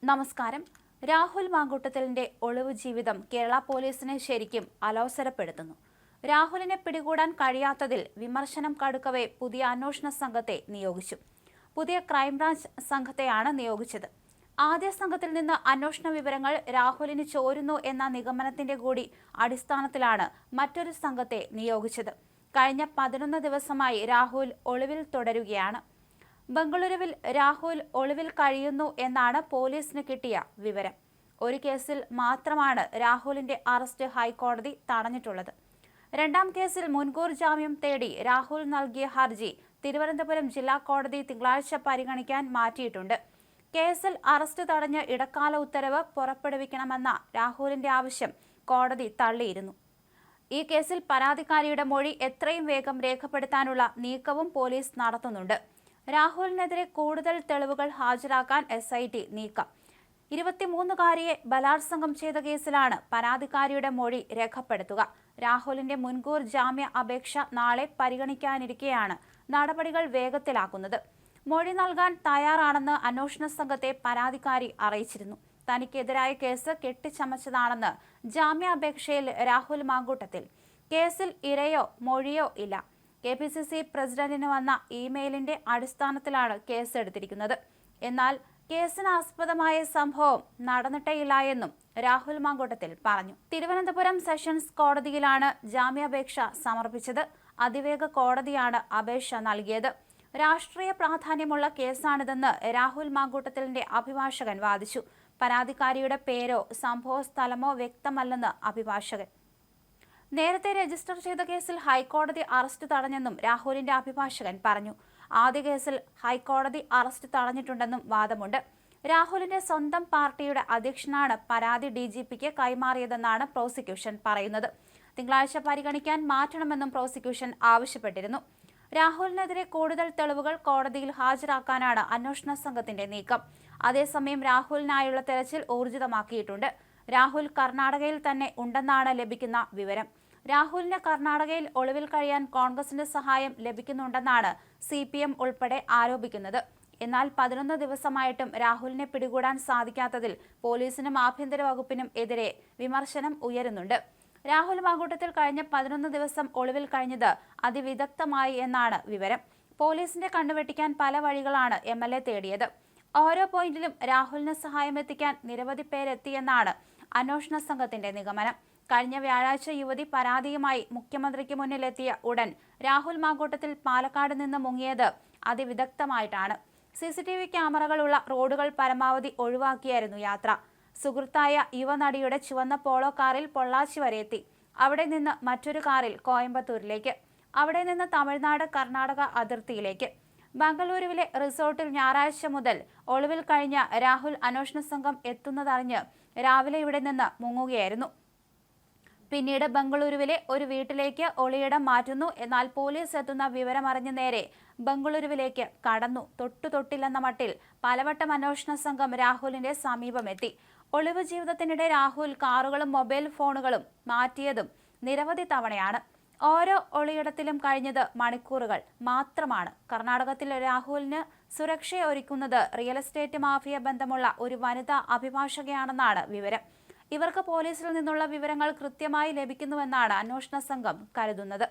നമസ്കാരം. രാഹുൽ മാങ്കൂട്ടത്തിലിന്റെ ഒളിവ് ജീവിതം കേരള പോലീസിനെ ശരിക്കും അലോസരപ്പെടുത്തുന്നു. രാഹുലിനെ പിടികൂടാൻ കഴിയാത്തതിൽ വിമർശനം കടുക്കവെ പുതിയ അന്വേഷണ സംഘത്തെ നിയോഗിച്ചു. പുതിയ ക്രൈംബ്രാഞ്ച് സംഘത്തെയാണ് നിയോഗിച്ചത്. ആദ്യ സംഘത്തിൽ നിന്ന് അന്വേഷണ വിവരങ്ങൾ രാഹുലിന് ചോരുന്നു എന്ന നിഗമനത്തിന്റെ കൂടി അടിസ്ഥാനത്തിലാണ് മറ്റൊരു സംഘത്തെ നിയോഗിച്ചത്. കഴിഞ്ഞ 11 ദിവസമായി രാഹുൽ ഒളിവിൽ തുടരുകയാണ്. ബംഗളൂരുവിൽ രാഹുൽ ഒളിവിൽ കഴിയുന്നു എന്നാണ് പോലീസിന് കിട്ടിയ വിവരം. ഒരു കേസിൽ മാത്രമാണ് രാഹുലിന്റെ അറസ്റ്റ് ഹൈക്കോടതി തടഞ്ഞിട്ടുള്ളത്. രണ്ടാം കേസിൽ മുൻകൂർ ജാമ്യം തേടി രാഹുൽ നൽകിയ ഹർജി തിരുവനന്തപുരം ജില്ലാ കോടതി തിങ്കളാഴ്ച പരിഗണിക്കാൻ മാറ്റിയിട്ടുണ്ട്. കേസിൽ അറസ്റ്റ് തടഞ്ഞ് ഇടക്കാല ഉത്തരവ് പുറപ്പെടുവിക്കണമെന്ന രാഹുലിന്റെ ആവശ്യം കോടതി തള്ളിയിരുന്നു. ഈ കേസിൽ പരാതിക്കാരിയുടെ മൊഴി എത്രയും വേഗം രേഖപ്പെടുത്താനുള്ള നീക്കവും പോലീസ് നടത്തുന്നുണ്ട്. രാഹുലിനെതിരെ കൂടുതൽ തെളിവുകൾ ഹാജരാക്കാൻ SIT നീക്കം. 23-കാരിയെ ബലാത്സംഗം ചെയ്ത കേസിലാണ് പരാതിക്കാരിയുടെ മൊഴി രേഖപ്പെടുത്തുക. രാഹുലിന്റെ മുൻകൂർ ജാമ്യ അപേക്ഷ നാളെ പരിഗണിക്കാനിരിക്കെയാണ് നടപടികൾ വേഗത്തിലാക്കുന്നത്. മൊഴി നൽകാൻ തയ്യാറാണെന്ന് അന്വേഷണ സംഘത്തെ പരാതിക്കാരി അറിയിച്ചിരുന്നു. തനിക്കെതിരായ കേസ് കെട്ടിച്ചമച്ചതാണെന്ന് ജാമ്യാപേക്ഷയിൽ രാഹുൽ മാങ്കൂട്ടത്തിൽ. കേസിൽ ഇരയോ മൊഴിയോ ഇല്ല. KPCC പ്രസിഡന്റിന് വന്ന ഇമെയിലിന്റെ അടിസ്ഥാനത്തിലാണ് കേസെടുത്തിരിക്കുന്നത്. എന്നാൽ കേസിന് ആസ്പദമായ സംഭവം നടന്നിട്ടേയില്ല എന്നും രാഹുൽ മാങ്കൂട്ടത്തിൽ പറഞ്ഞു. തിരുവനന്തപുരം സെഷൻസ് കോടതിയിലാണ് ജാമ്യാപേക്ഷ സമർപ്പിച്ചത്. അതിവേഗ കോടതിയാണ് അപേക്ഷ നൽകിയത്. രാഷ്ട്രീയ പ്രാധാന്യമുള്ള കേസാണിതെന്ന് രാഹുൽ മാങ്കൂട്ടത്തിലിന്റെ അഭിഭാഷകൻ വാദിച്ചു. പരാതിക്കാരിയുടെ പേരോ സംഭവ സ്ഥലമോ വ്യക്തമല്ലെന്ന് അഭിഭാഷകൻ. നേരത്തെ രജിസ്റ്റർ ചെയ്ത കേസിൽ ഹൈക്കോടതി അറസ്റ്റ് തടഞ്ഞെന്നും രാഹുലിന്റെ അഭിഭാഷകൻ പറഞ്ഞു. ആദ്യ കേസിൽ ഹൈക്കോടതി അറസ്റ്റ് തടഞ്ഞിട്ടുണ്ടെന്നും വാദമുണ്ട്. രാഹുലിന്റെ സ്വന്തം പാർട്ടിയുടെ അധ്യക്ഷനാണ് പരാതി DGPക്ക് കൈമാറിയതെന്നാണ് പ്രോസിക്യൂഷൻ പറയുന്നത്. തിങ്കളാഴ്ച പരിഗണിക്കാൻ മാറ്റണമെന്നും പ്രോസിക്യൂഷൻ ആവശ്യപ്പെട്ടിരുന്നു. രാഹുലിനെതിരെ കൂടുതൽ തെളിവുകൾ കോടതിയിൽ ഹാജരാക്കാനാണ് അന്വേഷണ സംഘത്തിന്റെ നീക്കം. അതേസമയം രാഹുലിനായുള്ള തെരച്ചിൽ ഊർജിതമാക്കിയിട്ടുണ്ട്. രാഹുൽ കർണാടകയിൽ തന്നെ ഉണ്ടെന്നാണ് ലഭിക്കുന്ന വിവരം. രാഹുലിന് കർണാടകയിൽ ഒളിവിൽ കഴിയാൻ കോൺഗ്രസിന്റെ സഹായം ലഭിക്കുന്നുണ്ടെന്നാണ് CPM ഉൾപ്പെടെ ആരോപിക്കുന്നത്. എന്നാൽ 11 ദിവസമായിട്ടും രാഹുലിനെ പിടികൂടാൻ സാധിക്കാത്തതിൽ പോലീസിനും ആഭ്യന്തര വകുപ്പിനും എതിരെ വിമർശനം ഉയരുന്നുണ്ട്. രാഹുൽ മാങ്കൂട്ടത്തിൽ കഴിഞ്ഞ 11 ദിവസം ഒളിവിൽ കഴിഞ്ഞത് അതിവിദഗ്ധമായി എന്നാണ് വിവരം. പോലീസിന്റെ കണ്ണുവെട്ടിക്കാൻ പല വഴികളാണ് MLA തേടിയത്. ഓരോ പോയിന്റിലും രാഹുലിന് സഹായം എത്തിക്കാൻ നിരവധി പേരെത്തിയെന്നാണ് അന്വേഷണ സംഘത്തിന്റെ നിഗമനം. കഴിഞ്ഞ വ്യാഴാഴ്ച യുവതി പരാതിയുമായി മുഖ്യമന്ത്രിക്ക് മുന്നിലെത്തിയ ഉടൻ രാഹുൽ മാങ്കൂട്ടത്തിൽ പാലക്കാട് നിന്ന് മുങ്ങിയത് അതിവിദഗ്ധമായിട്ടാണ്. CCTV ക്യാമറകളുള്ള റോഡുകൾ പരമാവധി ഒഴിവാക്കിയായിരുന്നു യാത്ര. സുഹൃത്തായ യുവനടിയുടെ ചുവന്ന പോളോ കാറിൽ പൊള്ളാച്ചി വരെ എത്തി. അവിടെ നിന്ന് മറ്റൊരു കാറിൽ കോയമ്പത്തൂരിലേക്ക്, അവിടെ നിന്ന് തമിഴ്നാട് കർണാടക അതിർത്തിയിലേക്ക്. ബംഗളൂരുവിലെ റിസോർട്ടിൽ ഞായറാഴ്ച മുതൽ ഒളിവിൽ കഴിഞ്ഞ രാഹുൽ അന്വേഷണ സംഘം എത്തുന്നതറിഞ്ഞ് രാവിലെ ഇവിടെ നിന്ന് മുങ്ങുകയായിരുന്നു. പിന്നീട് ബംഗളൂരുവിലെ ഒരു വീട്ടിലേക്ക് ഒളിയിടം മാറ്റുന്നു. എന്നാൽ പോലീസ് എത്തുന്ന വിവരമറിഞ്ഞ് നേരെ ബംഗളൂരുവിലേക്ക് കടന്നു. തൊട്ടില്ലെന്ന മട്ടിൽ പലവട്ടം അന്വേഷണ സംഘം രാഹുലിന്റെ സമീപമെത്തി. ഒളിവ് ജീവിതത്തിനിടെ രാഹുൽ കാറുകളും മൊബൈൽ ഫോണുകളും മാറ്റിയതും നിരവധി തവണയാണ്. ഓരോ ഒളിയിടത്തിലും കഴിഞ്ഞത് മണിക്കൂറുകൾ മാത്രമാണ്. കർണാടകത്തിൽ രാഹുലിന് സുരക്ഷയൊരുക്കുന്നത് റിയൽ എസ്റ്റേറ്റ് മാഫിയ ബന്ധമുള്ള ഒരു വനിതാ അഭിഭാഷകയാണെന്നാണ് വിവരം. ഇവർക്ക് പോലീസിൽ നിന്നുള്ള വിവരങ്ങൾ കൃത്യമായി ലഭിക്കുന്നുവെന്നാണ് അന്വേഷണ സംഘം കരുതുന്നത്.